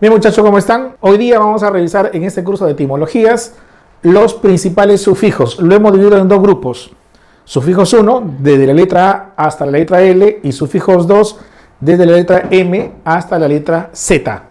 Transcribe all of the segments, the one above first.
Bien, muchachos, ¿cómo están? Hoy día vamos a revisar en este curso de etimologías los principales sufijos. Lo hemos dividido en dos grupos. Sufijos 1, desde la letra A hasta la letra L, y sufijos 2, desde la letra M hasta la letra Z.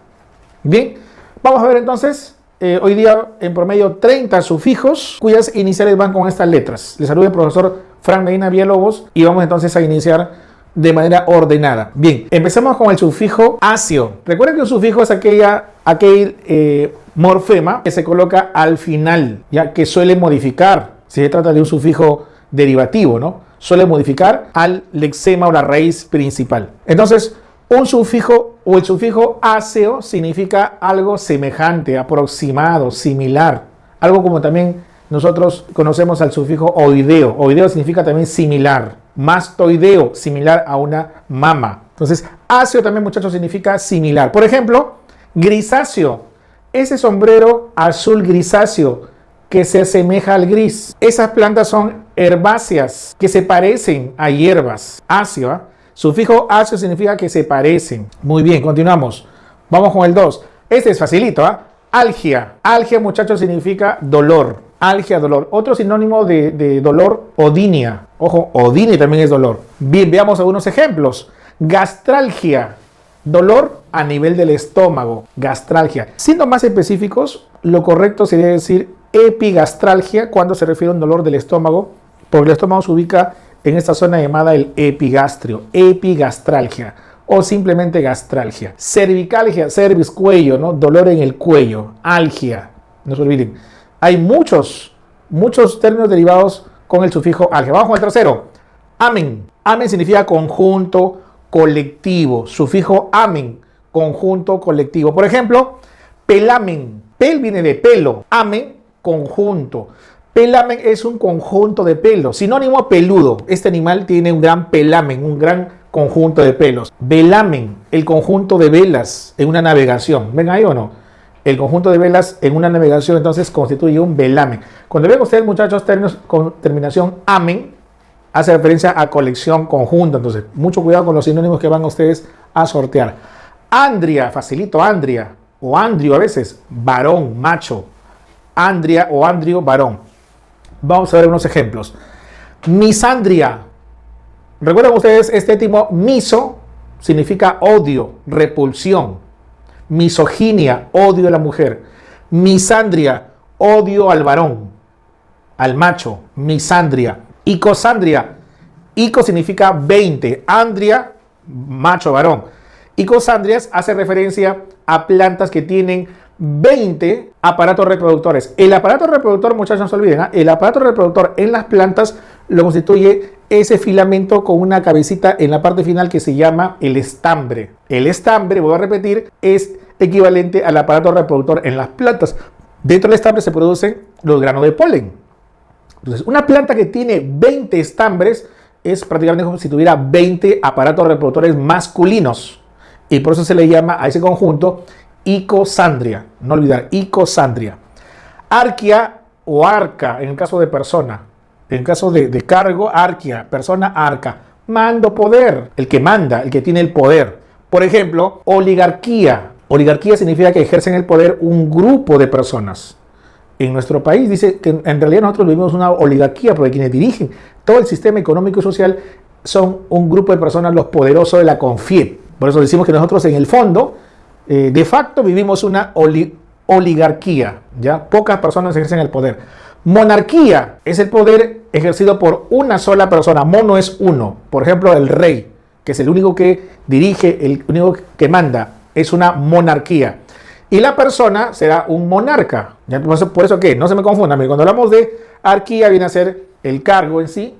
Bien, vamos a ver entonces, hoy día en promedio 30 sufijos cuyas iniciales van con estas letras. Les saluda el profesor Frank Medina Villalobos y vamos entonces a iniciar de manera ordenada. Bien, empecemos con el sufijo acio. Recuerden que un sufijo es aquel morfema que se coloca al final, ya que suele modificar, si se trata de un sufijo derivativo, ¿no? Suele modificar al lexema o la raíz principal. Entonces, un sufijo o el sufijo áceo significa algo semejante, aproximado, similar. Algo como también nosotros conocemos al sufijo oideo. Oideo significa también similar. Mastoideo, similar a una mama. Entonces, áceo también, muchachos, significa similar. Por ejemplo, grisáceo. Ese sombrero azul grisáceo que se asemeja al gris. Esas plantas son herbáceas que se parecen a hierbas. Áceo, ¿eh? Sufijo áceo significa que se parecen. Muy bien, continuamos. Vamos con el 2. Este es facilito, ¿eh? Algia. Algia, muchachos, significa dolor. Algia, dolor. Otro sinónimo de dolor, odinia. Ojo, odinia también es dolor. Bien, veamos algunos ejemplos. Gastralgia. Dolor a nivel del estómago. Gastralgia. Siendo más específicos, lo correcto sería decir epigastralgia cuando se refiere a un dolor del estómago, porque el estómago se ubica en esta zona llamada el epigastrio. Epigastralgia. O simplemente gastralgia. Cervicalgia, cervix, cuello, ¿no? Dolor en el cuello. Algia. No se olviden. Hay muchos términos derivados con el sufijo algia. Vamos con el tercero. Amen. Amen significa conjunto colectivo. Sufijo amen, conjunto colectivo. Por ejemplo, pelamen. Pel viene de pelo. Amen, conjunto. Pelamen es un conjunto de pelos. Sinónimo, peludo. Este animal tiene un gran pelamen, un gran conjunto de pelos. Velamen, el conjunto de velas en una navegación. ¿Ven ahí o no? El conjunto de velas en una navegación entonces constituye un velamen. Cuando vean ustedes, muchachos, términos con terminación amen, hace referencia a colección, conjunto. Entonces, mucho cuidado con los sinónimos que van ustedes a sortear. Andria, facilito, andria, o andrio a veces, varón, macho. Andria o andrio, varón. Vamos a ver unos ejemplos. Misandria. ¿Recuerdan ustedes este tipo? Miso significa odio, repulsión. Misoginia, odio a la mujer. Misandria, odio al varón, al macho. Misandria. Icosandria. Ico significa 20. Andria, macho, varón. Icosandrias hace referencia a plantas que tienen 20 aparatos reproductores. El aparato reproductor, muchachos, no se olviden, ¿eh? El aparato reproductor en las plantas lo constituye ese filamento con una cabecita en la parte final que se llama el estambre. El estambre, voy a repetir, es equivalente al aparato reproductor en las plantas. Dentro del estambre se producen los granos de polen. Entonces, una planta que tiene 20 estambres es prácticamente como si tuviera 20 aparatos reproductores masculinos. Y por eso se le llama a ese conjunto icosandria. No olvidar, icosandria. Arquia o arca, en el caso de persona. En el caso de cargo, arquia, persona, arca. Mando, poder, el que manda, el que tiene el poder. Por ejemplo, oligarquía. Oligarquía significa que ejercen el poder un grupo de personas. En nuestro país dice que en realidad nosotros vivimos una oligarquía porque quienes dirigen todo el sistema económico y social son un grupo de personas, los poderosos de la CONFIEP. Por eso decimos que nosotros en el fondo, de facto, vivimos una oligarquía. ¿Ya? Pocas personas ejercen el poder. Monarquía es el poder ejercido por una sola persona. Mono es uno. Por ejemplo, el rey, que es el único que dirige, el único que manda. Es una monarquía. Y la persona será un monarca. ¿Ya? Por eso que no se me confundan. Cuando hablamos de arquía viene a ser el cargo en sí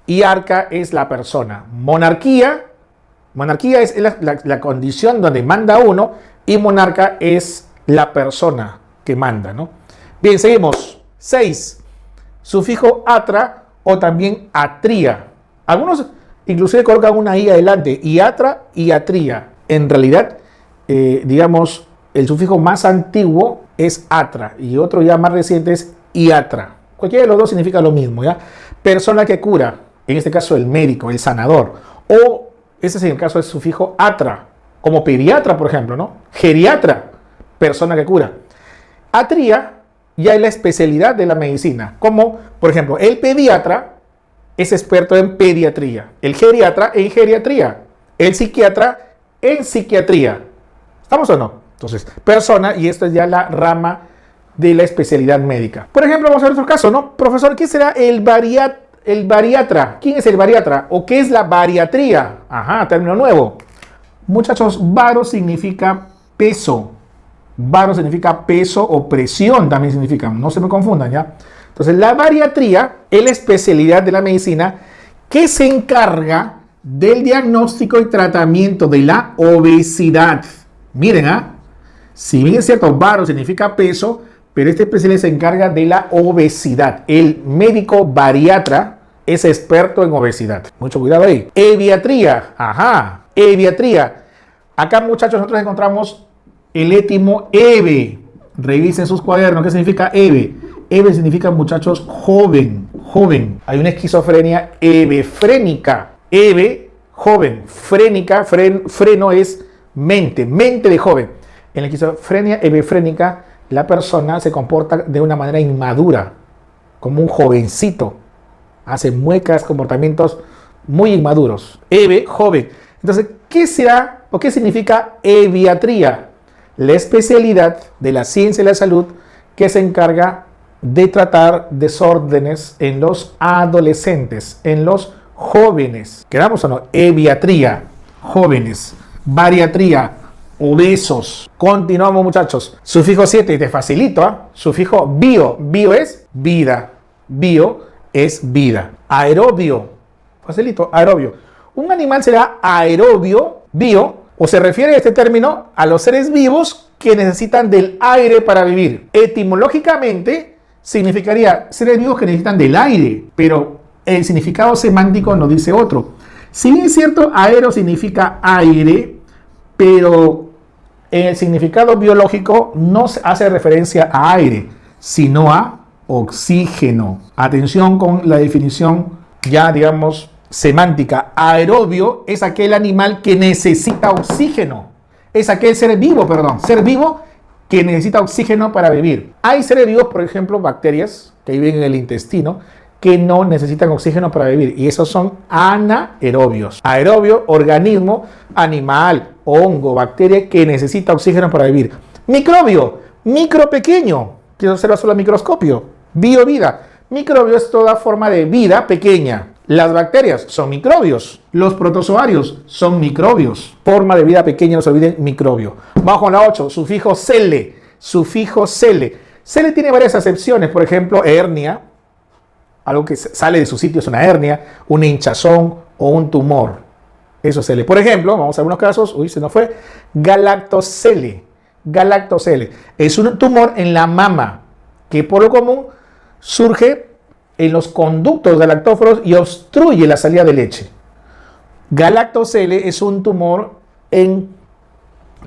y arca es la persona. Monarquía es la condición donde manda uno y monarca es la persona que manda, ¿no? Bien, seguimos. 6. Sufijo atra o también atría. Algunos inclusive colocan una i adelante. Iatra y atría. En realidad, digamos, el sufijo más antiguo es atra y otro ya más reciente es iatra. Cualquiera de los dos significa lo mismo, ¿ya? Persona que cura, en este caso el médico, el sanador. O ese es el caso del sufijo atra, como pediatra, por ejemplo, ¿no? Geriatra, persona que cura. Atría ya es la especialidad de la medicina, como por ejemplo el pediatra es experto en pediatría, el geriatra en geriatría, el psiquiatra en psiquiatría. ¿Estamos o no? Entonces, persona, y esto es ya la rama de la especialidad médica. Por ejemplo, vamos a ver otro caso, ¿no? Profesor, ¿qué será el bariatra? ¿Quién es el bariatra? ¿O qué es la bariatría? Ajá, término nuevo. Muchachos, baro significa peso. Baro significa peso o presión también significa. No se me confundan, ¿ya? Entonces, la bariatría es la especialidad de la medicina que se encarga del diagnóstico y tratamiento de la obesidad. Miren, si bien es cierto, baro significa peso, pero este especialista se encarga de la obesidad. El médico bariatra es experto en obesidad. Mucho cuidado ahí. Eviatría, eviatría. Acá, muchachos, nosotros encontramos el étimo eve. Revisen sus cuadernos. ¿Qué significa eve? Eve significa, muchachos, joven. Hay una esquizofrenia evefrénica. Eve, joven. Frénica, freno es mente de joven. En la esquizofrenia evefrénica, la persona se comporta de una manera inmadura, como un jovencito. Hace muecas, comportamientos muy inmaduros. Eve, joven. Entonces, ¿qué será o qué significa eviatría? La especialidad de la ciencia de la salud que se encarga de tratar desórdenes en los adolescentes, en los jóvenes. ¿Quedamos o no? Eviatría, jóvenes. Bariatría, obesos. Continuamos, muchachos. Sufijo 7, y te facilito, Sufijo bio. Bio es vida. Bio es vida. Aerobio. Facilito, aerobio. Un animal será aerobio, bio, o se refiere a este término a los seres vivos que necesitan del aire para vivir. Etimológicamente significaría seres vivos que necesitan del aire, pero el significado semántico nos dice otro. Si bien es cierto, aero significa aire, pero en el significado biológico no se hace referencia a aire, sino a oxígeno. Atención con la definición ya, digamos, semántica. Aerobio es aquel animal que necesita oxígeno. Es aquel ser vivo que necesita oxígeno para vivir. Hay seres vivos, por ejemplo, bacterias que viven en el intestino, que no necesitan oxígeno para vivir, y esos son anaerobios. Aerobio, organismo, animal, hongo, bacteria que necesita oxígeno para vivir. Microbio, micro pequeño, que observa solo al microscopio. Bio-vida, microbio es toda forma de vida pequeña. Las bacterias son microbios, los protozoarios son microbios. Forma de vida pequeña, no se olviden, microbio. Vamos con la 8, sufijo cele. Sufijo cele. Cele tiene varias acepciones, por ejemplo, hernia. Algo que sale de su sitio es una hernia, una hinchazón o un tumor. Eso es cele. Por ejemplo, vamos a ver unos casos. Uy, se nos fue. Galactocele. Galactocele. Es un tumor en la mama que por lo común surge en los conductos galactóforos y obstruye la salida de leche. Galactocele es un tumor en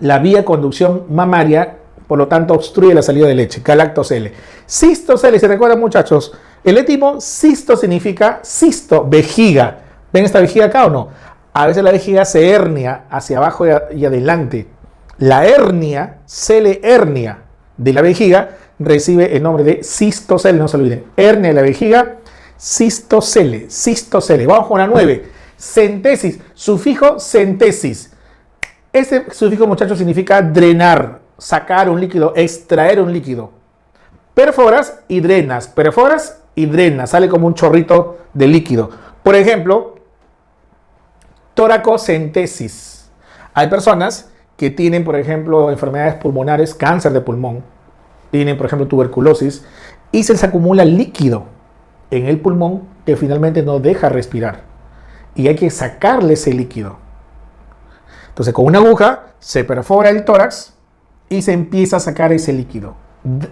la vía de conducción mamaria, por lo tanto obstruye la salida de leche. Galactocele. Cistocele, ¿se recuerdan, muchachos? El étimo cisto significa cisto, vejiga. ¿Ven esta vejiga acá o no? A veces la vejiga se hernia hacia abajo y adelante. La hernia, cele hernia de la vejiga, recibe el nombre de cistocele, no se olviden. Hernia de la vejiga, cistocele, cistocele. Vamos con la 9. Centesis, sufijo centesis. Este sufijo, muchachos, significa drenar, sacar un líquido, extraer un líquido. Perforas y drenas, sale como un chorrito de líquido. Por ejemplo, toracocentesis. Hay personas que tienen, por ejemplo, enfermedades pulmonares, cáncer de pulmón, tienen, por ejemplo, tuberculosis, y se les acumula líquido en el pulmón que finalmente no deja respirar. Y hay que sacarle ese líquido. Entonces, con una aguja se perfora el tórax y se empieza a sacar ese líquido.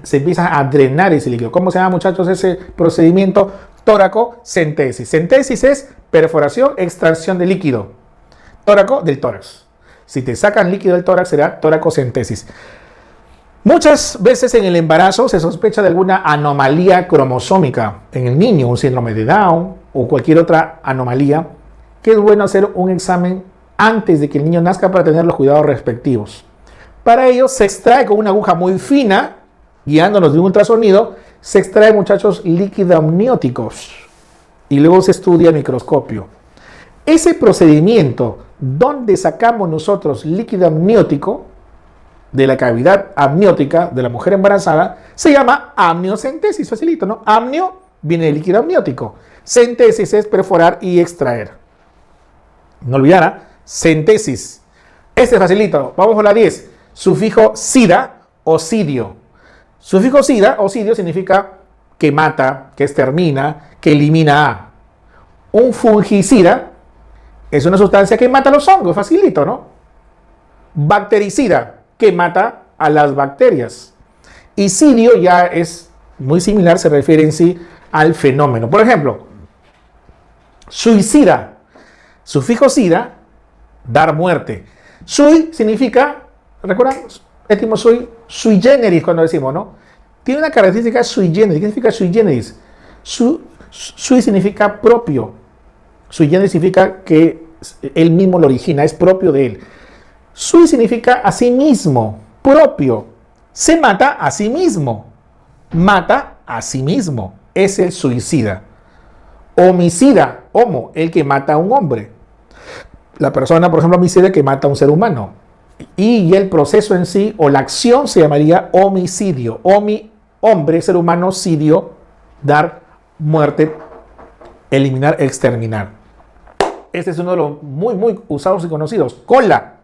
Se empieza a drenar ese líquido. ¿Cómo se llama, muchachos, ese procedimiento? Toracocentesis. Centesis es perforación, extracción de líquido. Tóraco, del tórax. Si te sacan líquido del tórax, será toracocentesis. Muchas veces en el embarazo se sospecha de alguna anomalía cromosómica en el niño, un síndrome de Down o cualquier otra anomalía, que es bueno hacer un examen antes de que el niño nazca para tener los cuidados respectivos. Para ello se extrae con una aguja muy fina, guiándonos de un ultrasonido, se extrae, muchachos, líquido amnióticos y luego se estudia el microscopio. Ese procedimiento donde sacamos nosotros líquido amniótico de la cavidad amniótica de la mujer embarazada se llama amniocentesis, facilito, ¿no? Amnio viene de líquido amniótico. Centesis es perforar y extraer. No olvidar, centesis. Este es facilito. Vamos con la 10. Sufijo sida o sidio. Sufijo sida o sidio significa que mata, que extermina, que elimina a. Un fungicida es una sustancia que mata a los hongos, facilito, ¿no? Bactericida, que mata a las bacterias. Y sidio ya es muy similar, se refiere en sí al fenómeno. Por ejemplo, suicida. Sufijo sida, dar muerte. Sui significa, ¿recuerdan? Étimo sui generis cuando decimos, ¿no? Tiene una característica sui generis. ¿Qué significa sui generis? Sui significa propio. Sui generis significa que él mismo lo origina, es propio de él. Sui significa a sí mismo, propio. Se mata a sí mismo. Mata a sí mismo. Es el suicida. Homicida, homo, el que mata a un hombre. La persona, por ejemplo, homicida que mata a un ser humano. Y el proceso en sí, o la acción, se llamaría homicidio. Hombre, ser humano, sidio, dar muerte, eliminar, exterminar. Este es uno de los muy usados y conocidos. Cola.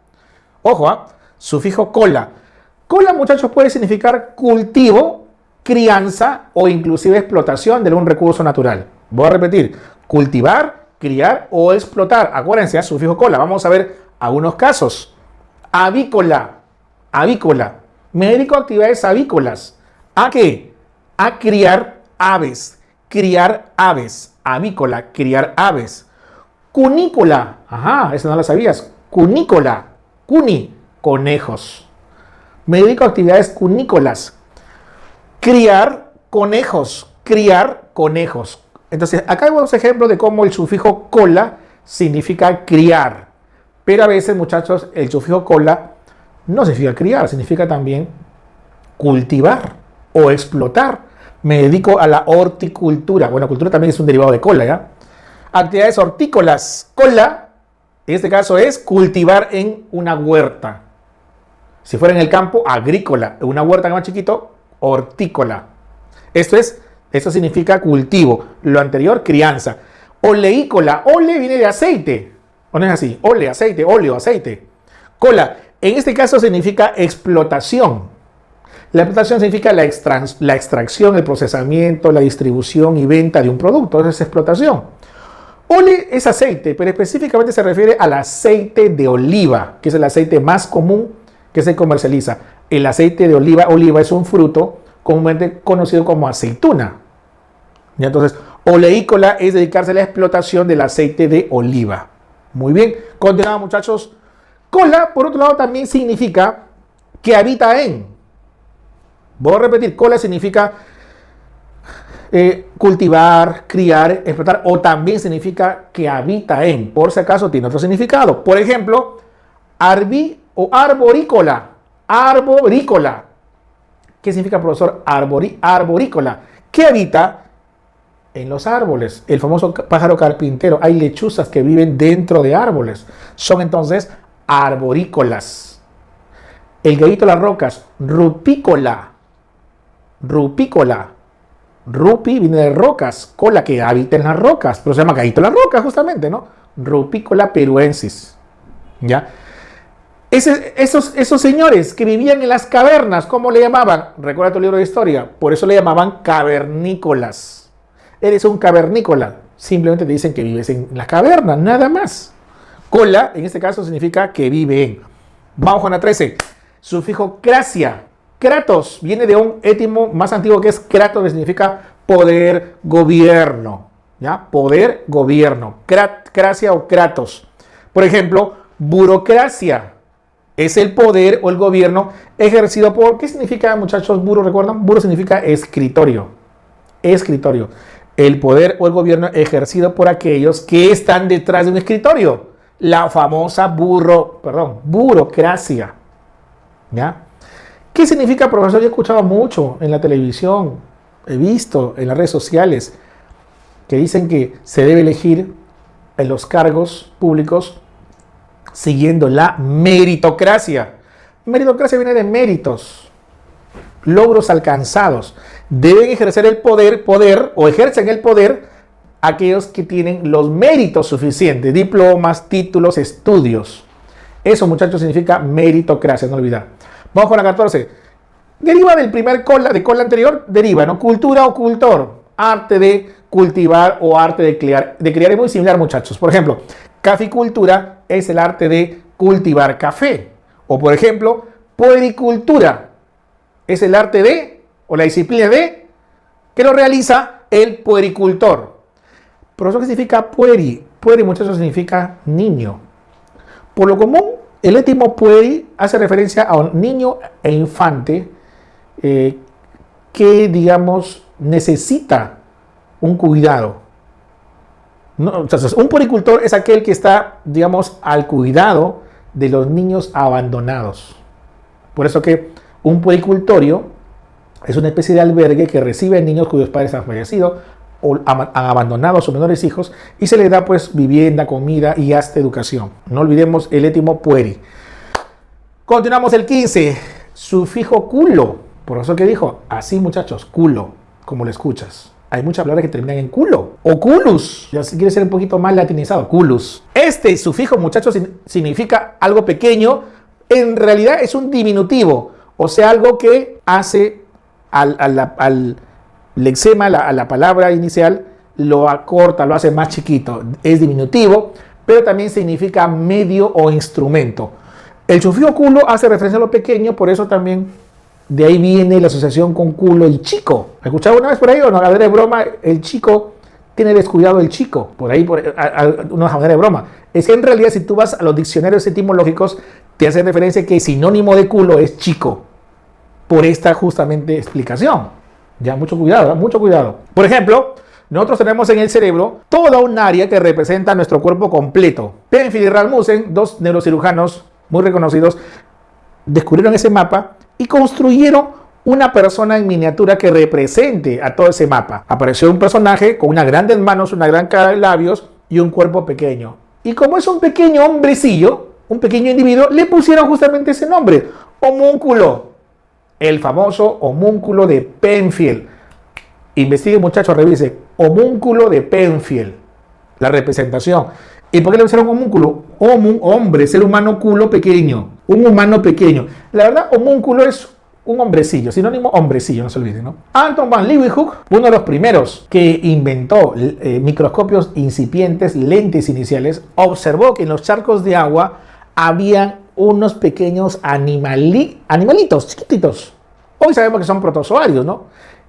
Ojo, sufijo cola. Cola, muchachos, puede significar cultivo, crianza o inclusive explotación de un recurso natural. Voy a repetir, cultivar, criar o explotar. Acuérdense, sufijo cola. Vamos a ver algunos casos. Avícola. Avícola. Me dedico a actividades avícolas. ¿A qué? A criar aves. Criar aves. Avícola, criar aves. Cunícola. Ajá, esa no la sabías. Cunícola. Cuni, conejos. Me dedico a actividades cunícolas. Criar conejos. Criar conejos. Entonces, acá hay unos ejemplos de cómo el sufijo cola significa criar. Pero a veces, muchachos, el sufijo cola no significa criar, significa también cultivar o explotar. Me dedico a la horticultura. Bueno, cultura también es un derivado de cola, ¿ya? Actividades hortícolas. Cola, en este caso, es cultivar en una huerta. Si fuera en el campo, agrícola. En una huerta más chiquito, hortícola. Esto significa cultivo. Lo anterior, crianza. Oleícola. Ole viene de aceite. ¿O no es así? Ole, aceite, óleo, aceite. Cola. En este caso significa explotación. La explotación significa la extracción, el procesamiento, la distribución y venta de un producto. Eso es explotación. Ole es aceite, pero específicamente se refiere al aceite de oliva, que es el aceite más común que se comercializa. El aceite de oliva es un fruto comúnmente conocido como aceituna. Y entonces, oleícola es dedicarse a la explotación del aceite de oliva. Muy bien, continuamos, muchachos. Cola, por otro lado, también significa que habita en. Voy a repetir, cola significa cultivar, criar, explotar, o también significa que habita en. Por si acaso tiene otro significado. Por ejemplo, arborícola. Arborícola. ¿Qué significa, profesor? Arborícola. ¿Qué habita? En los árboles. El famoso pájaro carpintero. Hay lechuzas que viven dentro de árboles. Son entonces arborícolas. El gallito de las rocas. Rupícola. Rupícola. Rupi viene de rocas. Cola, que habita en las rocas. Pero se llama gallito de las rocas justamente, ¿no? Rupícola peruensis. ¿Ya? Esos señores que vivían en las cavernas, ¿cómo le llamaban? Recuerda tu libro de historia. Por eso le llamaban cavernícolas. Eres un cavernícola. Simplemente te dicen que vives en las cavernas, nada más. Cola, en este caso, significa que vive en. Vamos con la 13. Sufijo cracia. Kratos viene de un étimo más antiguo que es kratos, que significa poder, gobierno. ¿Ya? Poder, gobierno. Cracia o kratos. Por ejemplo, burocracia. Es el poder o el gobierno ejercido por... ¿Qué significa, muchachos, buro? ¿Recuerdan? Buro significa escritorio. Escritorio. El poder o el gobierno ejercido por aquellos que están detrás de un escritorio. La famosa burocracia. ¿Ya? ¿Qué significa profesor? Yo he escuchado mucho en la televisión, he visto en las redes sociales que dicen que se debe elegir en los cargos públicos siguiendo la meritocracia. Meritocracia viene de méritos, logros alcanzados. Deben ejercer el poder o ejercen el poder aquellos que tienen los méritos suficientes, diplomas, títulos, estudios. Eso, muchachos, significa meritocracia, no olvidar. Vamos con la 14. Deriva del primer cola anterior, deriva, ¿no? Cultura o cultor, arte de cultivar o arte de criar. De criar es muy similar, muchachos. Por ejemplo, caficultura es el arte de cultivar café. O, por ejemplo, puericultura es el arte de, o la disciplina de, que lo realiza el puericultor. ¿Pero eso qué significa pueri? Pueri, muchachos, significa niño. Por lo común, el étimo pueri hace referencia a un niño e infante que, digamos, necesita un cuidado. No, entonces, un puericultor es aquel que está, digamos, al cuidado de los niños abandonados. Por eso que un puericultorio es una especie de albergue que recibe a niños cuyos padres han fallecido o han abandonado a sus menores hijos y se les da pues vivienda, comida y hasta educación. No olvidemos el étimo pueri. Continuamos el 15. Sufijo culo. Por eso que dijo, así muchachos, culo, como lo escuchas. Hay muchas palabras que terminan en culo. O culus. Ya si quiere ser un poquito más latinizado, culus. Este sufijo, muchachos, significa algo pequeño. En realidad es un diminutivo. O sea, algo que hace al lexema, a la palabra inicial, lo acorta, lo hace más chiquito. Es diminutivo, pero también significa medio o instrumento. El sufijo culo hace referencia a lo pequeño, por eso también de ahí viene la asociación con culo y chico. ¿Has escuchado una vez por ahí o no? A ver, de broma, el chico tiene descuidado el chico. Por ahí, una manera de broma. Es que en realidad, si tú vas a los diccionarios etimológicos, te hace referencia que sinónimo de culo es chico. Por esta justamente explicación. Ya, mucho cuidado, ¿eh? Mucho cuidado. Por ejemplo, nosotros tenemos en el cerebro toda un área que representa nuestro cuerpo completo. Penfield y Rasmussen, dos neurocirujanos muy reconocidos, descubrieron ese mapa y construyeron una persona en miniatura que represente a todo ese mapa. Apareció un personaje con unas grandes manos, una gran cara de labios y un cuerpo pequeño. Y como es un pequeño hombrecillo, un pequeño individuo, le pusieron justamente ese nombre, homúnculo. El famoso homúnculo de Penfield. Investigue, muchachos, revise. Homúnculo de Penfield. La representación. ¿Y por qué le pusieron homúnculo? Hombre, ser humano, culo pequeño. Un humano pequeño. La verdad, homúnculo es un hombrecillo. Sinónimo, hombrecillo, no se olviden, ¿no? Anton van Leeuwenhoek, uno de los primeros que inventó microscopios incipientes, lentes iniciales, observó que en los charcos de agua habían unos pequeños animalitos chiquititos. Hoy sabemos que son protozoarios, ¿no?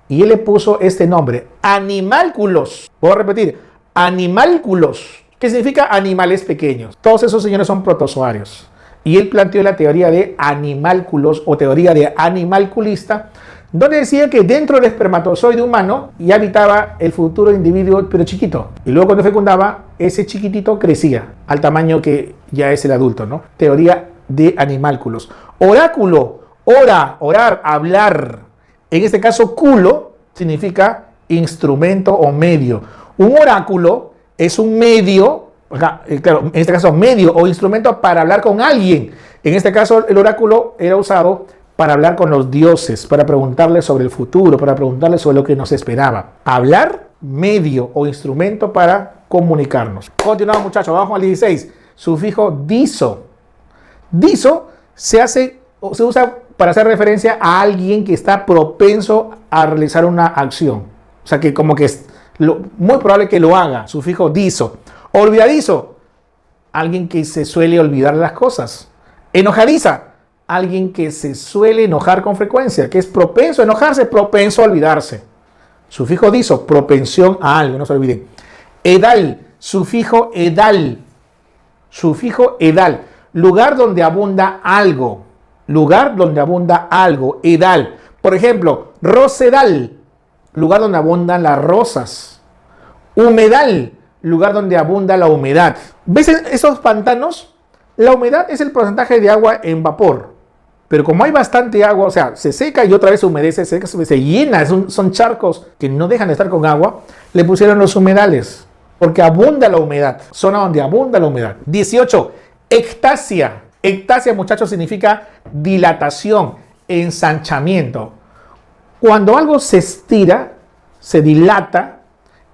Y él le puso este nombre, animálculos. Voy a repetir, animálculos. ¿Qué significa animales pequeños? Todos esos señores son protozoarios. Y él planteó la teoría de animálculos o teoría de animalculista, donde decía que dentro del espermatozoide humano ya habitaba el futuro individuo, pero chiquito. Y luego cuando fecundaba, ese chiquitito crecía al tamaño que ya es el adulto, ¿no? Teoría de animálculos. Oráculo, orar, hablar. En este caso, culo significa instrumento o medio. Un oráculo es un medio, claro, en este caso medio o instrumento para hablar con alguien. En este caso, el oráculo era usado para hablar con los dioses, para preguntarles sobre el futuro, para preguntarles sobre lo que nos esperaba. Hablar, medio o instrumento para comunicarnos. Continuamos, muchachos, vamos al 16. Sufijo diso. Diso se usa para hacer referencia a alguien que está propenso a realizar una acción. O sea, que como que es muy probable que lo haga. Sufijo diso. Olvidadizo. Alguien que se suele olvidar las cosas. Enojadiza. Alguien que se suele enojar con frecuencia, que es propenso a enojarse, propenso a olvidarse. Sufijo diso, propensión a algo, no se olviden. Edal, sufijo edal. Sufijo edal, lugar donde abunda algo. Lugar donde abunda algo, edal. Por ejemplo, rosedal, lugar donde abundan las rosas. Humedal, lugar donde abunda la humedad. ¿Ves esos pantanos? La humedad es el porcentaje de agua en vapor. Pero como hay bastante agua, o sea, se seca y otra vez se humedece, se llena, son charcos que no dejan de estar con agua, le pusieron los humedales, porque abunda la humedad, zona donde abunda la humedad. 18, ectasia. Ectasia, muchachos, significa dilatación, ensanchamiento. Cuando algo se estira, se dilata,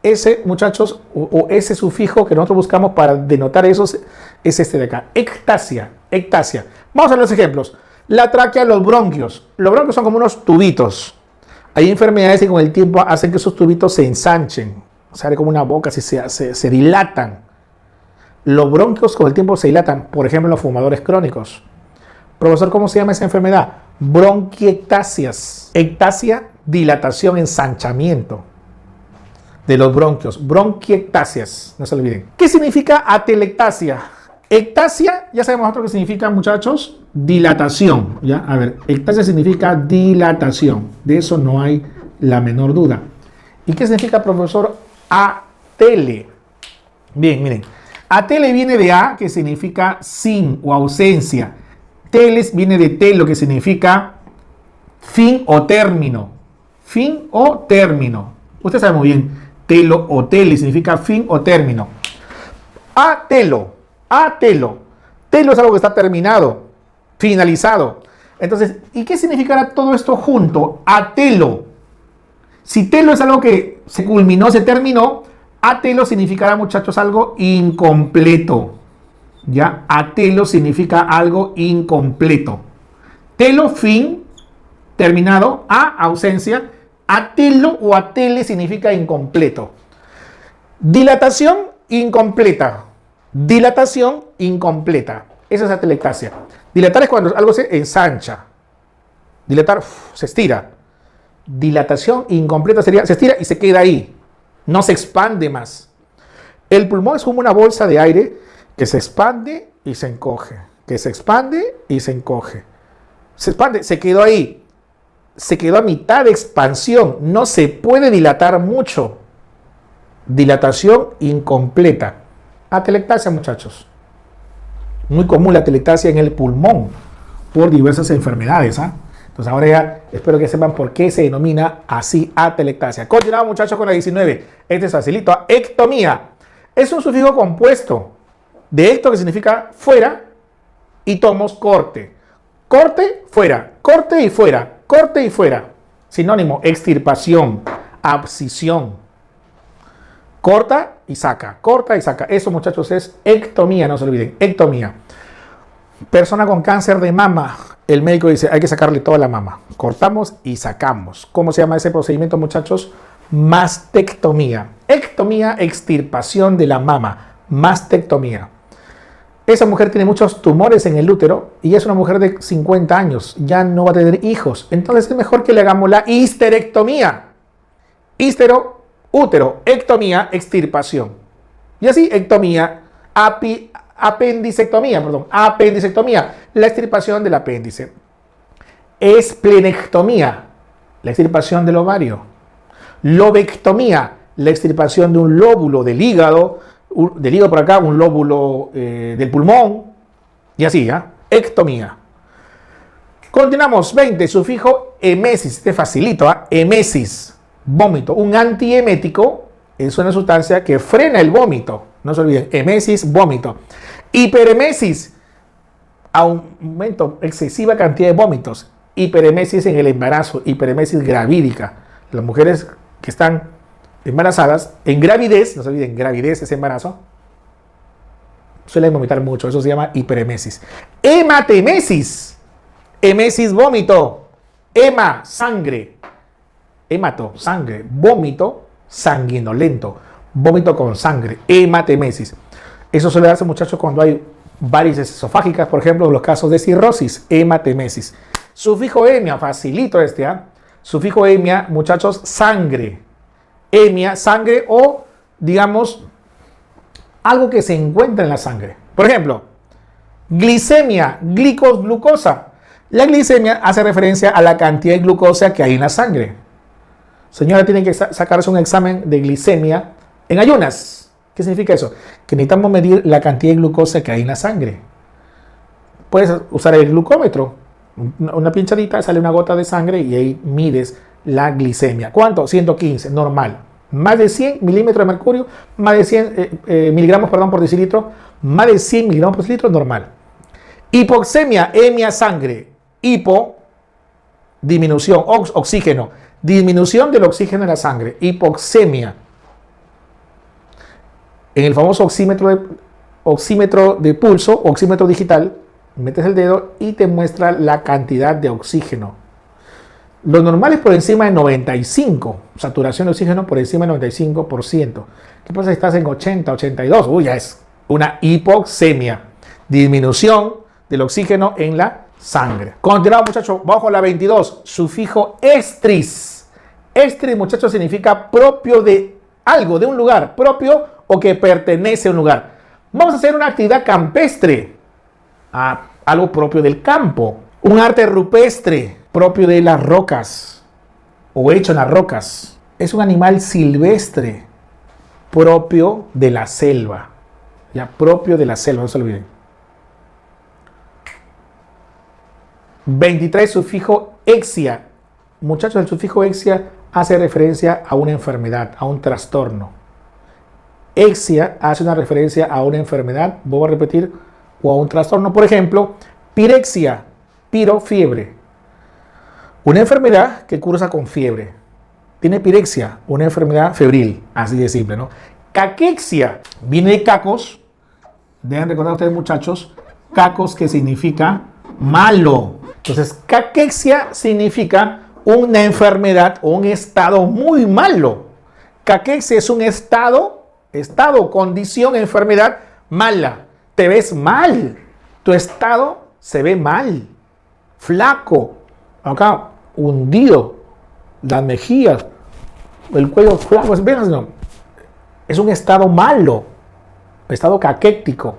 ese, muchachos, o ese sufijo que nosotros buscamos para denotar eso es este de acá, ectasia, ectasia. Vamos a ver los ejemplos. La tráquea, los bronquios. Los bronquios son como unos tubitos. Hay enfermedades que con el tiempo hacen que esos tubitos se ensanchen. Sale como una boca, se dilatan. Los bronquios con el tiempo se dilatan. Por ejemplo, en los fumadores crónicos. Profesor, ¿cómo se llama esa enfermedad? Bronquiectasias. Ectasia, dilatación, ensanchamiento de los bronquios. Bronquiectasias, no se olviden. ¿Qué significa atelectasia? Ectasia, ya sabemos nosotros qué significa, muchachos, dilatación. ¿Ya? A ver, ectasia significa dilatación. De eso no hay la menor duda. ¿Y qué significa, profesor? Atele. Bien, miren. Atele viene de a, que significa sin o ausencia. Teles viene de telo, que significa fin o término. Fin o término. Usted sabe muy bien. Telo o tele significa fin o término. Atelo. Atelo. Telo es algo que está terminado, finalizado. Entonces, ¿y qué significará todo esto junto? Atelo. Si telo es algo que se culminó, se terminó, atelo significará, muchachos, algo incompleto. ¿Ya? Atelo significa algo incompleto. Telo, fin, terminado. A, ausencia. Atelo o atele significa incompleto. Dilatación, incompleta. Dilatación incompleta. Esa es atelectasia. Dilatar es cuando algo se ensancha. Dilatar, se estira. Dilatación incompleta sería, se estira y se queda ahí. No se expande más. El pulmón es como una bolsa de aire que se expande y se encoge. Que se expande y se encoge. Se expande, se quedó ahí. Se quedó a mitad de expansión. No se puede dilatar mucho. Dilatación incompleta. Atelectasia, muchachos. Muy común la atelectasia en el pulmón por diversas enfermedades. Entonces ahora ya espero que sepan por qué se denomina así atelectasia. Continuamos, muchachos, con la 19. Este es facilito. Ectomía. Es un sufijo compuesto de ecto, que significa fuera, y tomos, corte. Corte, fuera. Corte y fuera. Corte y fuera. Sinónimo, extirpación, abscisión. Corta y saca, corta y saca. Eso, muchachos, es ectomía, no se olviden, ectomía. Persona con cáncer de mama, el médico dice, hay que sacarle toda la mama. Cortamos y sacamos. ¿Cómo se llama ese procedimiento, muchachos? Mastectomía. Ectomía, extirpación de la mama. Mastectomía. Esa mujer tiene muchos tumores en el útero y es una mujer de 50 años. Ya no va a tener hijos. Entonces es mejor que le hagamos la histerectomía. Útero, ectomía, extirpación. Y así, ectomía, apendicectomía, la extirpación del apéndice. Esplenectomía, la extirpación del ovario. Lobectomía, la extirpación de un lóbulo del hígado por acá, un lóbulo del pulmón, y así, ectomía. Continuamos, 20, sufijo emesis, este facilito, emesis. Vómito. Un antiemético es una sustancia que frena el vómito. No se olviden. Emesis, vómito. Hiperemesis, aumento, excesiva cantidad de vómitos. Hiperemesis en el embarazo. Hiperemesis gravídica. Las mujeres que están embarazadas, en gravidez, no se olviden, gravidez es embarazo, suelen vomitar mucho. Eso se llama hiperemesis. Hematemesis. Emesis, vómito. Hema, sangre. Hemato, sangre. Vómito, sanguinolento. Vómito con sangre. Hematemesis. Eso suele darse, muchachos, cuando hay varices esofágicas, por ejemplo, en los casos de cirrosis. Hematemesis. Sufijo hemia, facilito este, Sufijo hemia, muchachos, sangre. Hemia, sangre o, digamos, algo que se encuentra en la sangre. Por ejemplo, glicemia, glucosa. La glicemia hace referencia a la cantidad de glucosa que hay en la sangre. Señora, tiene que sacarse un examen de glicemia en ayunas. ¿Qué significa eso? Que necesitamos medir la cantidad de glucosa que hay en la sangre. Puedes usar el glucómetro. Una pinchadita, sale una gota de sangre y ahí mides la glicemia. ¿Cuánto? 115, normal. Más de 100 milímetros de mercurio, más de 100 miligramos, perdón, por decilitro, más de 100 miligramos por decilitro, normal. Hipoxemia, hemia, sangre. Hipo, disminución, oxígeno. Disminución del oxígeno en la sangre. Hipoxemia. En el famoso oxímetro de pulso, oxímetro digital, metes el dedo y te muestra la cantidad de oxígeno. Lo normal es por encima de 95, saturación de oxígeno por encima del 95%. ¿Qué pasa si estás en 80, 82? Uy, ya es una hipoxemia. Disminución del oxígeno en la sangre. Continuamos, muchachos, bajo la 22, sufijo estris. Estris, muchachos, significa propio de algo, de un lugar, propio o que pertenece a un lugar. Vamos a hacer una actividad campestre, algo propio del campo. Un arte rupestre, propio de las rocas o hecho en las rocas. Es un animal silvestre, propio de la selva. Ya, propio de la selva, no se olviden. 23, sufijo exia. Muchachos, el sufijo exia hace referencia a una enfermedad, a un trastorno. Exia hace una referencia a una enfermedad, vuelvo a repetir, o a un trastorno. Por ejemplo, pirexia, piro, fiebre. Una enfermedad que cursa con fiebre. Tiene pirexia, una enfermedad febril, así de simple, ¿no? Caquexia, viene de cacos. Deben recordar ustedes, muchachos, cacos, que significa malo. Entonces, caquexia significa una enfermedad o un estado muy malo. Caquexia es un estado, condición, enfermedad mala. Te ves mal. Tu estado se ve mal. Flaco. Acá, hundido. Las mejillas. El cuello flaco. Es un estado malo. Estado caquéctico.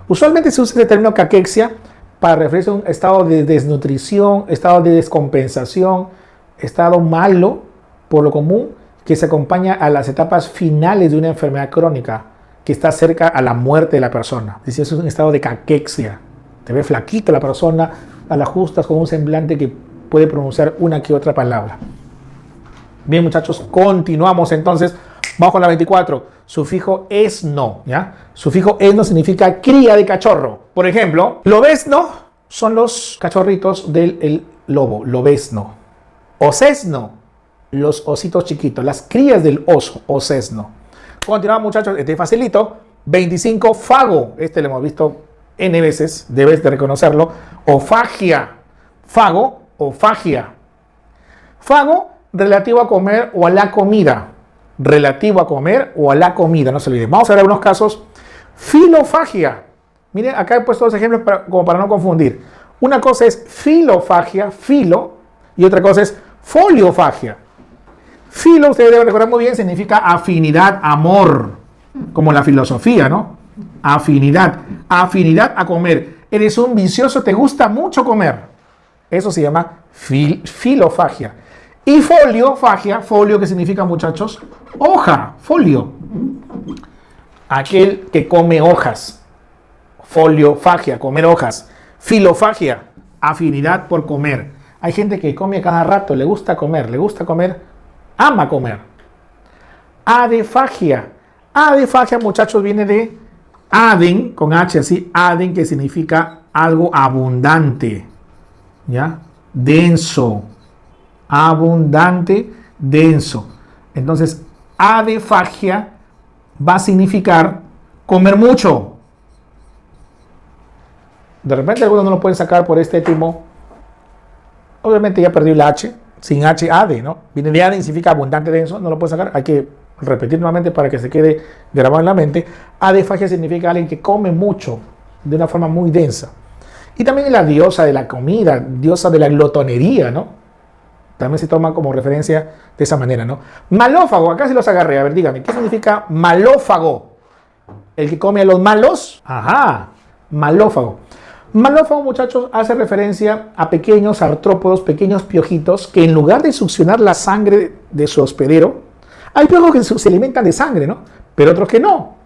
Usualmente se usa el término caquexia para referirse a un estado de desnutrición, estado de descompensación, estado malo, por lo común, que se acompaña a las etapas finales de una enfermedad crónica que está cerca a la muerte de la persona. Es decir, eso es un estado de caquexia. Te ve flaquita la persona, a la justas con un semblante que puede pronunciar una que otra palabra. Bien, muchachos, continuamos entonces bajo la 24. Sufijo esno, ¿ya? Sufijo esno significa cría de cachorro. Por ejemplo, lobesno son los cachorritos del lobo, lobesno. Osesno, los ositos chiquitos, las crías del oso, osesno. Continuamos, muchachos, este es facilito. 25, fago. Este lo hemos visto N veces, debes de reconocerlo. Ofagia. Fago, ofagia. Fago, relativo a comer o a la comida. Relativo a comer o a la comida, no se olviden. Vamos a ver algunos casos. Filofagia. Miren, acá he puesto dos ejemplos como para no confundir. Una cosa es filofagia, filo, y otra cosa es foliofagia. Filo, ustedes deben recordar muy bien, significa afinidad, amor, como la filosofía, ¿no? Afinidad, afinidad a comer. Eres un vicioso, te gusta mucho comer. Eso se llama filofagia. Y foliofagia, folio que significa, muchachos, hoja, folio. Aquel que come hojas. Foliofagia, comer hojas. Filofagia, afinidad por comer. Hay gente que come cada rato, le gusta comer, ama comer. Adefagia. Adefagia, muchachos, viene de aden, con H así, aden, que significa algo abundante, ¿ya? Denso. Abundante, denso. Entonces, adefagia va a significar comer mucho. De repente algunos no lo pueden sacar por este timo. Obviamente ya perdió la H. Sin H, ade, ¿no? Viene de aden, significa abundante, denso. No lo pueden sacar. Hay que repetir nuevamente para que se quede grabado en la mente. Adefagia significa alguien que come mucho de una forma muy densa. Y también es la diosa de la comida, diosa de la glotonería, ¿no? También se toma como referencia de esa manera, ¿no? Malófago, acá se los agarré. A ver, dígame, ¿qué significa malófago? ¿El que come a los malos? Ajá, malófago. Malófago, muchachos, hace referencia a pequeños artrópodos, pequeños piojitos, que en lugar de succionar la sangre de su hospedero, hay piojos que se alimentan de sangre, ¿no? Pero otros que no.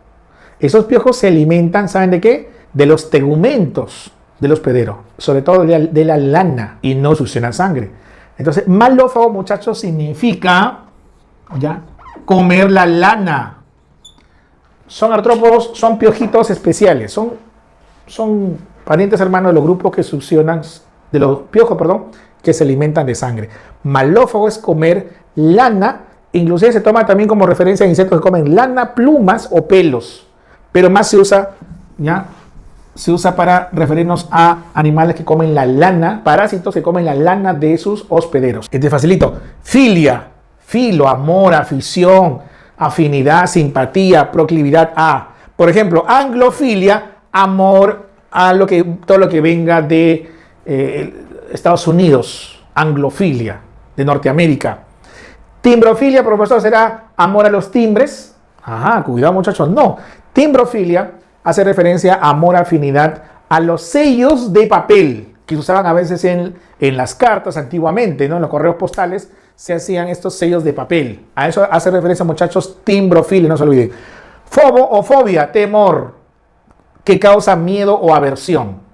Esos piojos se alimentan, ¿saben de qué? De los tegumentos del hospedero, sobre todo de la lana, y no succiona sangre. Entonces, malófago, muchachos, significa ya comer la lana. Son artrópodos, son piojitos especiales, son parientes hermanos de los grupos que succionan, de los piojos, perdón, que se alimentan de sangre. Malófago es comer lana, inclusive se toma también como referencia a insectos que comen lana, plumas o pelos, pero más se usa para referirnos a animales que comen la lana, parásitos que comen la lana de sus hospederos. Este facilito. Filia, filo, amor, afición, afinidad, simpatía, proclividad a. Por ejemplo, anglofilia, amor a todo lo que venga de Estados Unidos. Anglofilia, de Norteamérica. Timbrofilia, profesor, será amor a los timbres. Ajá, cuidado muchachos, no. Timbrofilia hace referencia a amor, afinidad a los sellos de papel que se usaban a veces en las cartas antiguamente, ¿no? En los correos postales se hacían estos sellos de papel. A eso hace referencia, muchachos, timbrofilia, no se olviden. Fobo o fobia, temor, que causa miedo o aversión.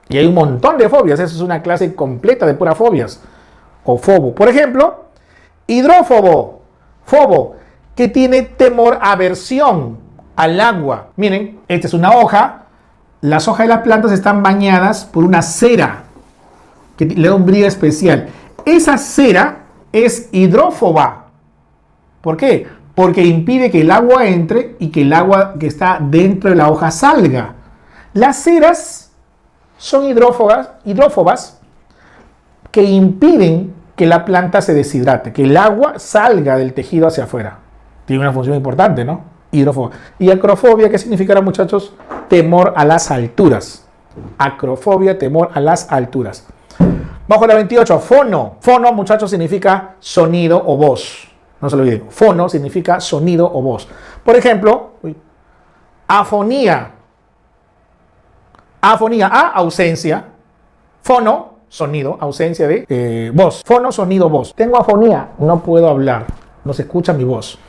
Y hay un montón de fobias, esa es una clase completa de puras fobias. O fobo. Por ejemplo, hidrófobo, fobo, que tiene temor, aversión al agua. Miren, esta es una hoja. Las hojas de las plantas están bañadas por una cera que le da un brillo especial. Esa cera es hidrófoba. ¿Por qué? Porque impide que el agua entre y que el agua que está dentro de la hoja salga. Las ceras son hidrófobas que impiden que la planta se deshidrate, que el agua salga del tejido hacia afuera. Tiene una función importante, ¿no? Hidrófoba. ¿Y acrofobia qué significará, muchachos? Temor a las alturas. Acrofobia, temor a las alturas. Bajo la 28, fono. Fono, muchachos, significa sonido o voz. No se lo olviden. Fono significa sonido o voz. Por ejemplo, afonía. Afonía, ausencia. Fono, sonido, ausencia de voz. Fono, sonido, voz. Tengo afonía, no puedo hablar. No se escucha mi voz.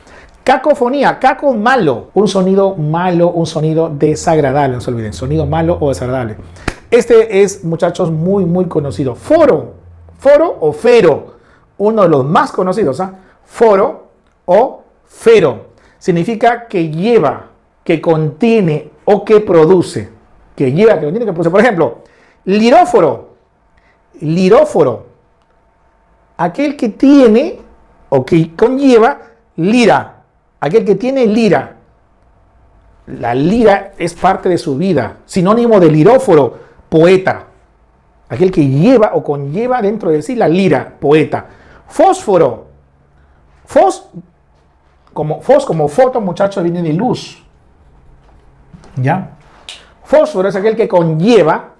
Cacofonía, caco, malo, un sonido desagradable, no se olviden, sonido malo o desagradable. Este es, muchachos, muy, muy conocido. Foro o fero, uno de los más conocidos, ¿ah? Foro o fero, significa que lleva, que contiene o que produce. Que lleva, que contiene, que produce. Por ejemplo, liróforo, aquel que tiene o que conlleva lira. Aquel que tiene lira. La lira es parte de su vida. Sinónimo de liróforo, poeta. Aquel que lleva o conlleva dentro de sí la lira, poeta. Fósforo. Como foto, muchachos, viene de luz. ¿Ya? Fósforo es aquel que conlleva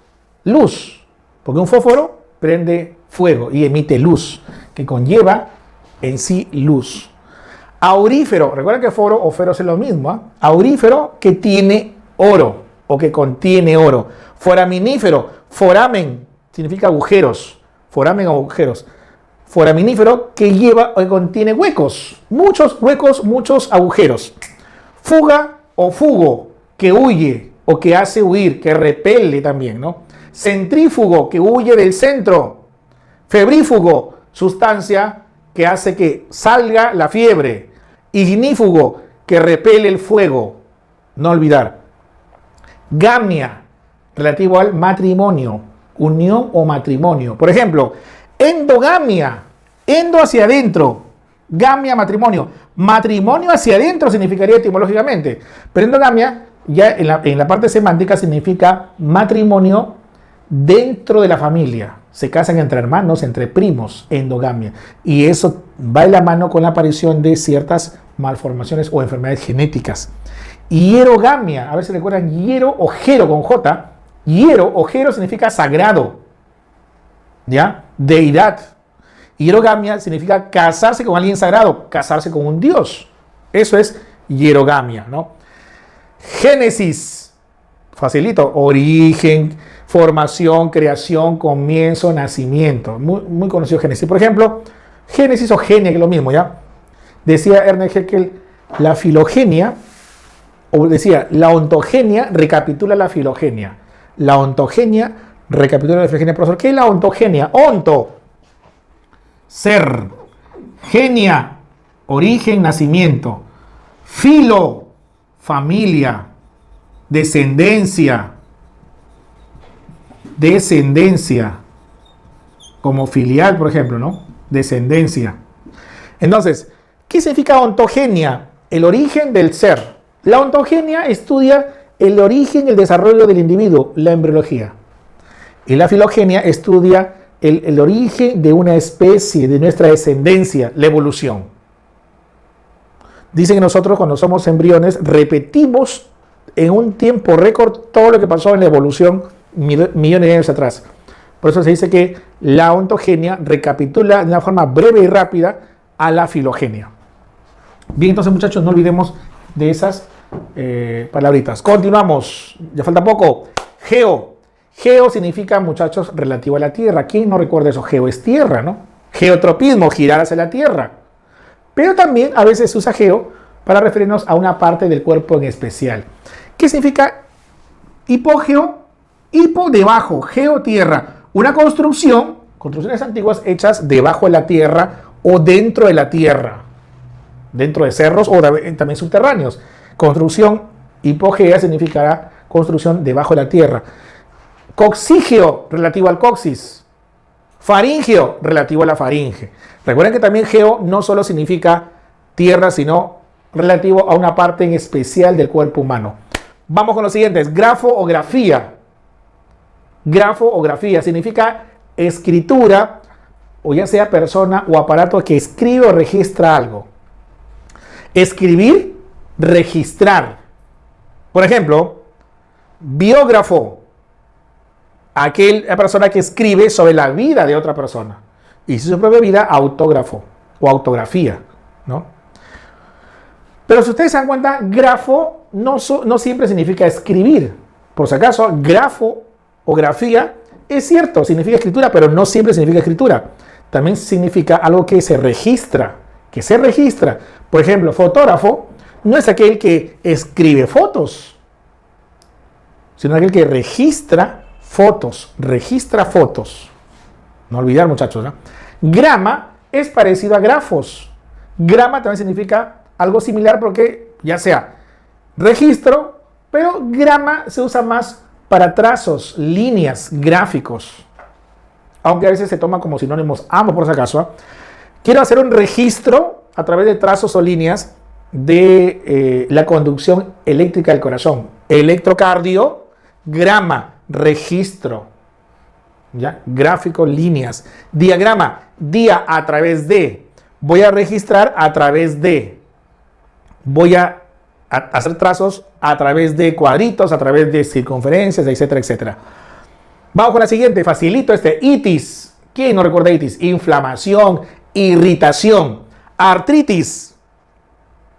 luz. Porque un fósforo prende fuego y emite luz, que conlleva en sí luz. Aurífero, recuerden que foro o fero es lo mismo, ¿eh? Aurífero que tiene oro o que contiene oro. Foraminífero, foramen significa agujeros, foramen, agujeros. Foraminífero que lleva o que contiene huecos, muchos huecos, muchos agujeros. Fuga o fugo, que huye o que hace huir, que repele también, ¿no? Centrífugo, que huye del centro. Febrífugo, sustancia que hace que salga la fiebre. Ignífugo, que repele el fuego. No olvidar. Gamia, relativo al matrimonio, unión o matrimonio. Por ejemplo, endogamia, endo hacia adentro, gamia, matrimonio. Matrimonio hacia adentro significaría etimológicamente, pero endogamia ya en la parte semántica significa matrimonio dentro de la familia. Se casan entre hermanos, entre primos, endogamia. Y eso va de la mano con la aparición de ciertas malformaciones o enfermedades genéticas. Hierogamia, a ver si recuerdan, hiero o jero con J. Hiero o jero significa sagrado, ¿ya? Deidad. Hierogamia significa casarse con alguien sagrado, casarse con un dios. Eso es hierogamia, ¿no? Génesis, facilito, origen, formación, creación, comienzo, nacimiento. Muy, muy conocido Génesis. Por ejemplo, Génesis o genia, que es lo mismo, ¿ya? Decía Ernest Haeckel, la filogenia, o decía, la ontogenia recapitula la filogenia. La ontogenia Recapitula la filogenia, profesor. ¿Qué es la ontogenia? Onto, ser. Genia, origen, nacimiento. Filo, familia. Descendencia. Descendencia. Como filial, por ejemplo, ¿no? Descendencia. Entonces, ¿qué significa ontogenia? El origen del ser. La ontogenia estudia el origen y el desarrollo del individuo, la embriología. Y la filogenia estudia el origen de una especie, de nuestra descendencia, la evolución. Dicen que nosotros cuando somos embriones repetimos en un tiempo récord todo lo que pasó en la evolución millones de años atrás. Por eso se dice que la ontogenia recapitula de una forma breve y rápida a la filogenia. Bien, entonces muchachos, no olvidemos de esas palabritas. Continuamos, ya falta poco. Geo. Geo significa, muchachos, relativo a la Tierra. ¿Quién no recuerda eso? Geo es tierra, ¿no? Geotropismo, girar hacia la Tierra. Pero también a veces se usa geo para referirnos a una parte del cuerpo en especial. ¿Qué significa hipogeo? Hipo, debajo, geo, tierra. Una construcción, construcciones antiguas hechas debajo de la Tierra o dentro de la Tierra. Dentro de cerros o también subterráneos. Construcción hipogea significará construcción debajo de la Tierra. Coxígeo, relativo al coxis. Faríngeo, relativo a la faringe. Recuerden que también geo no solo significa tierra, sino relativo a una parte en especial del cuerpo humano. Vamos con los siguientes. Grafo o grafía. Grafo o grafía significa escritura, o ya sea persona o aparato que escribe o registra algo. Escribir, registrar. Por ejemplo, biógrafo. Aquella persona que escribe sobre la vida de otra persona. Y su propia vida, autógrafo o autografía, ¿no? Pero si ustedes se dan cuenta, grafo no siempre significa escribir. Por si acaso, grafo o grafía es cierto, significa escritura, pero no siempre significa escritura. También significa algo que se registra. Que se registra. Por ejemplo, fotógrafo no es aquel que escribe fotos, sino aquel que registra fotos, registra fotos. No olvidar, muchachos, ¿no? Grama es parecido a grafos. Grama también significa algo similar porque ya sea registro, pero grama se usa más para trazos, líneas, gráficos. Aunque a veces se toma como sinónimos ambos, por si acaso, ¿eh? Quiero hacer un registro a través de trazos o líneas de la conducción eléctrica del corazón. Electrocardio, grama, registro, ¿ya? Gráfico, líneas. Diagrama, día a través de. Voy a registrar a través de. Voy a hacer trazos a través de cuadritos, a través de circunferencias, etcétera, etcétera. Vamos con la siguiente, facilito itis. ¿Quién no recuerda itis? Inflamación, irritación, artritis,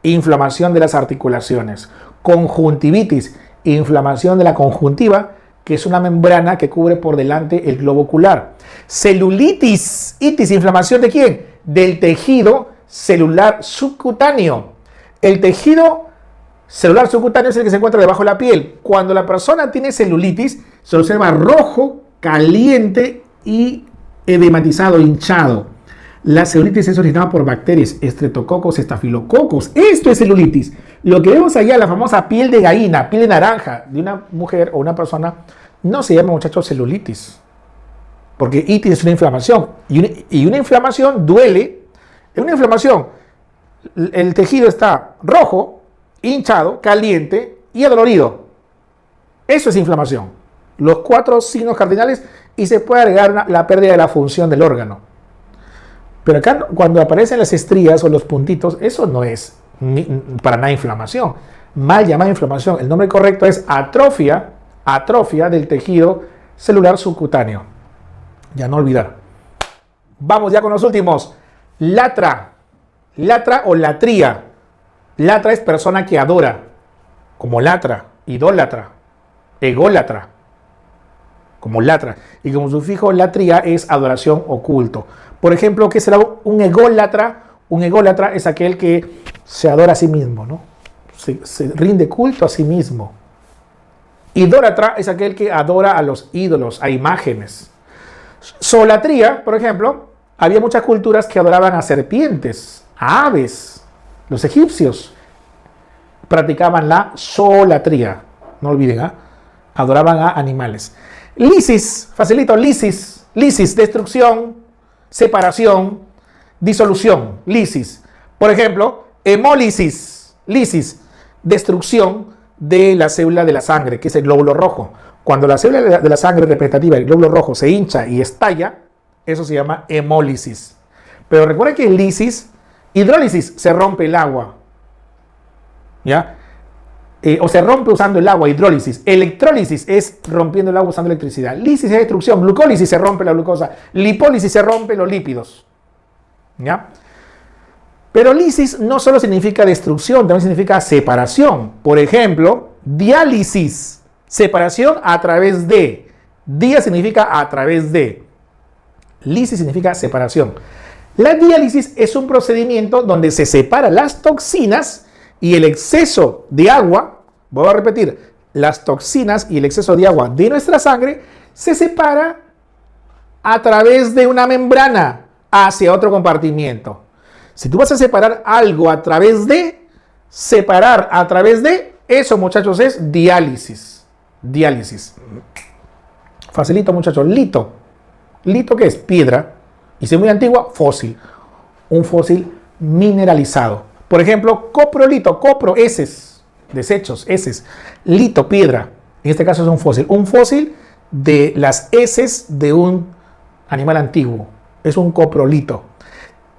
inflamación de las articulaciones, conjuntivitis, inflamación de la conjuntiva, que es una membrana que cubre por delante el globo ocular. Celulitis, itis, inflamación ¿de quién? Del tejido celular subcutáneo. El tejido celular subcutáneo es el que se encuentra debajo de la piel. Cuando la persona tiene celulitis, se observa rojo, caliente y edematizado, hinchado. La celulitis es originada por bacterias, estreptococos, estafilococos. Esto es celulitis. Lo que vemos allá, la famosa piel de gallina, piel de naranja de una mujer o una persona, no se llama, muchachos, celulitis. Porque itis es una inflamación. Y una inflamación duele. En una inflamación, el tejido está rojo, hinchado, caliente y adolorido. Eso es inflamación. Los 4 signos cardinales, y se puede agregar la pérdida de la función del órgano. Pero acá, cuando aparecen las estrías o los puntitos, eso no es para nada inflamación. Mal llamada inflamación. El nombre correcto es atrofia del tejido celular subcutáneo. Ya no olvidar. Vamos ya con los últimos. Latra. Latra o latría. Latra es persona que adora. Como latra, idólatra, ególatra. Como latra. Y como sufijo latría es adoración o culto. Por ejemplo, ¿qué será un ególatra? Un ególatra es aquel que se adora a sí mismo, ¿no? Se rinde culto a sí mismo. Idólatra es aquel que adora a los ídolos, a imágenes. Solatría, por ejemplo, había muchas culturas que adoraban a serpientes, a aves. Los egipcios practicaban la solatría. No olviden, adoraban a animales. Lisis, facilito, lisis. Lisis, destrucción, separación, disolución. Lisis. Por ejemplo, hemólisis. Lisis, destrucción de la célula de la sangre, que es el glóbulo rojo. Cuando la célula de la sangre representativa, el glóbulo rojo, se hincha y estalla, eso se llama hemólisis. Pero recuerden que en lisis, hidrólisis, se rompe el agua. ¿Ya? O se rompe usando el agua, hidrólisis. Electrólisis es rompiendo el agua usando electricidad. Lisis es destrucción. Glucólisis se rompe la glucosa. Lipólisis se rompe los lípidos. ¿Ya? Pero lisis no solo significa destrucción, también significa separación. Por ejemplo, diálisis, separación a través de. Dia significa a través de. Lisis significa separación. La diálisis es un procedimiento donde se separan las toxinas y el exceso de agua. Voy a repetir, las toxinas y el exceso de agua de nuestra sangre se separa a través de una membrana hacia otro compartimiento. Si tú vas a separar algo a través de, separar a través de, eso, muchachos, es diálisis. Diálisis. Facilito, muchachos. Lito. Lito, ¿qué es? Piedra. Y si es muy antigua, fósil. Un fósil mineralizado. Por ejemplo, coprolito. Copro, heces. Desechos, heces. Lito, piedra. En este caso es un fósil. Un fósil de las heces de un animal antiguo. Es un coprolito.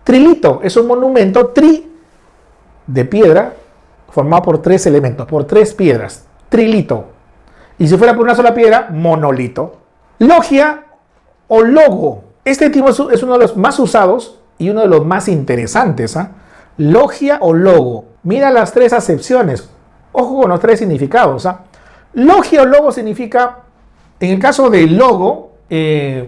Trilito es un monumento de piedra formado por 3 elementos, por 3 piedras. Trilito. Y si fuera por una sola piedra, monolito. Logia o logo. Este tipo es uno de los más usados y uno de los más interesantes. Logia o logo. Mira las 3 acepciones. Ojo con los 3 significados. Logia o logo significa, en el caso de logo,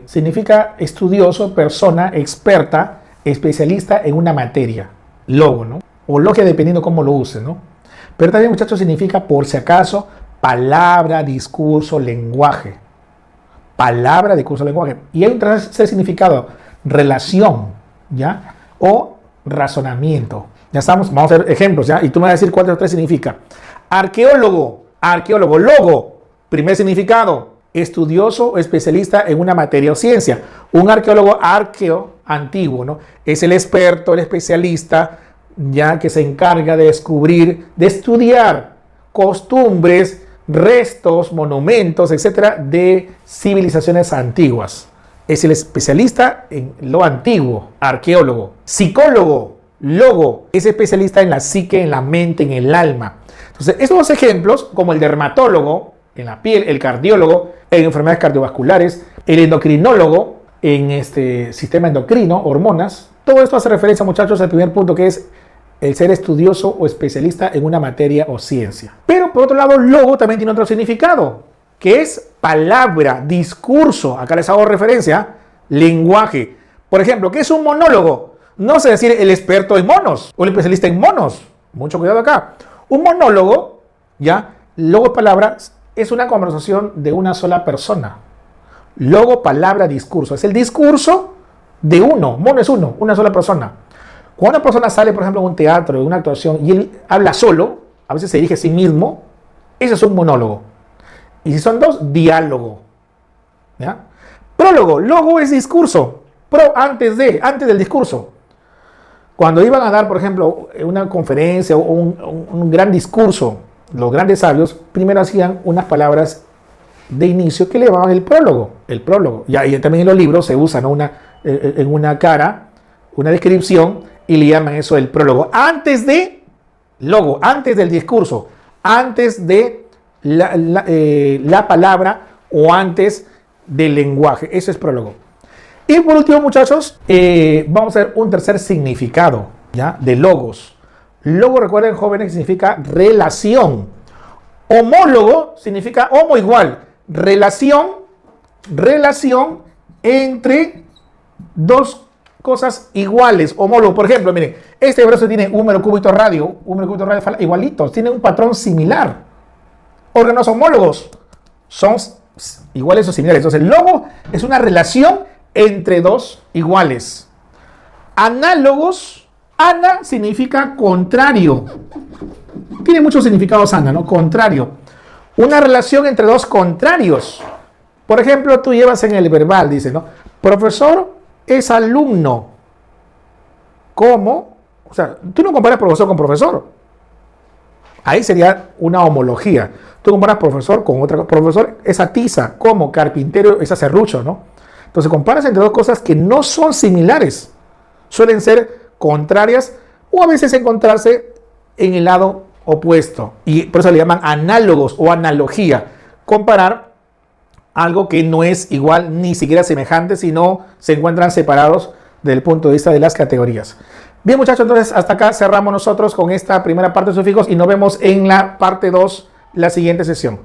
significa estudioso, persona, experta, especialista en una materia. Logo, ¿no? O logia dependiendo cómo lo use, ¿no? Pero también, muchachos, significa, por si acaso, palabra, discurso, lenguaje. Palabra, discurso, lenguaje. Y hay un tercer significado, relación, ¿ya? O razonamiento. Ya estamos, vamos a ver ejemplos, ¿ya? Y tú me vas a decir cuál de los 3 significa. Arqueólogo, arqueólogo, logo, primer significado, estudioso o especialista en una materia o ciencia. Un arqueólogo, antiguo, ¿no? Es el experto, el especialista, ya que se encarga de descubrir, de estudiar costumbres, restos, monumentos, etcétera, de civilizaciones antiguas. Es el especialista en lo antiguo, arqueólogo. Psicólogo, logo, es especialista en la psique, en la mente, en el alma. Entonces, estos 2 ejemplos, como el dermatólogo, en la piel, el cardiólogo, en enfermedades cardiovasculares, el endocrinólogo, en este sistema endocrino, hormonas. Todo esto hace referencia, muchachos, al primer punto, que es el ser estudioso o especialista en una materia o ciencia. Pero por otro lado, logo también tiene otro significado, que es palabra, discurso. Acá les hago referencia, lenguaje. Por ejemplo, ¿qué es un monólogo? No sé decir el experto en monos o el especialista en monos. Mucho cuidado acá. Un monólogo, ya, logo, palabra, es una conversación de una sola persona. Logo, palabra, discurso. Es el discurso de uno. Mono es uno, una sola persona. Cuando una persona sale, por ejemplo, en un teatro, en una actuación, y él habla solo, a veces se dirige a sí mismo, ese es un monólogo. Y si son 2, diálogo. ¿Ya? Prólogo. Logo es discurso. Antes del discurso. Cuando iban a dar, por ejemplo, una conferencia o un gran discurso, los grandes sabios primero hacían unas palabras de inicio que le llamaban el prólogo. El prólogo. Y también en los libros se usa, ¿no? En una cara, una descripción, y le llaman eso el prólogo. Antes de logo, antes del discurso, antes de la palabra o antes del lenguaje. Eso es prólogo. Y por último, muchachos, vamos a ver un tercer significado, ¿ya? De logos. Logo, recuerden, jóvenes, significa relación. Homólogo significa homo, igual. Relación entre 2 cosas iguales. Homólogo, por ejemplo, miren, este brazo tiene húmero, cúbito, radio, igualitos, tiene un patrón similar. Órganos homólogos, son iguales o similares. Entonces, logo es una relación entre dos iguales. Análogos, ana significa contrario. Tiene muchos significados ana, ¿no? Contrario. Una relación entre dos contrarios. Por ejemplo, tú llevas en el verbal, dice, ¿no? Profesor es alumno. ¿Cómo? O sea, tú no comparas profesor con profesor. Ahí sería una homología. Tú comparas profesor con otra. Profesor es atiza. ¿Cómo? Carpintero es acerrucho, ¿no? Entonces comparas entre dos cosas que no son similares. Suelen ser contrarias o a veces encontrarse en el lado opuesto. Y por eso le llaman análogos o analogía. Comparar algo que no es igual ni siquiera semejante, sino se encuentran separados desde el punto de vista de las categorías. Bien, muchachos, entonces hasta acá cerramos nosotros con esta primera parte de sufijos y nos vemos en la parte 2, la siguiente sesión.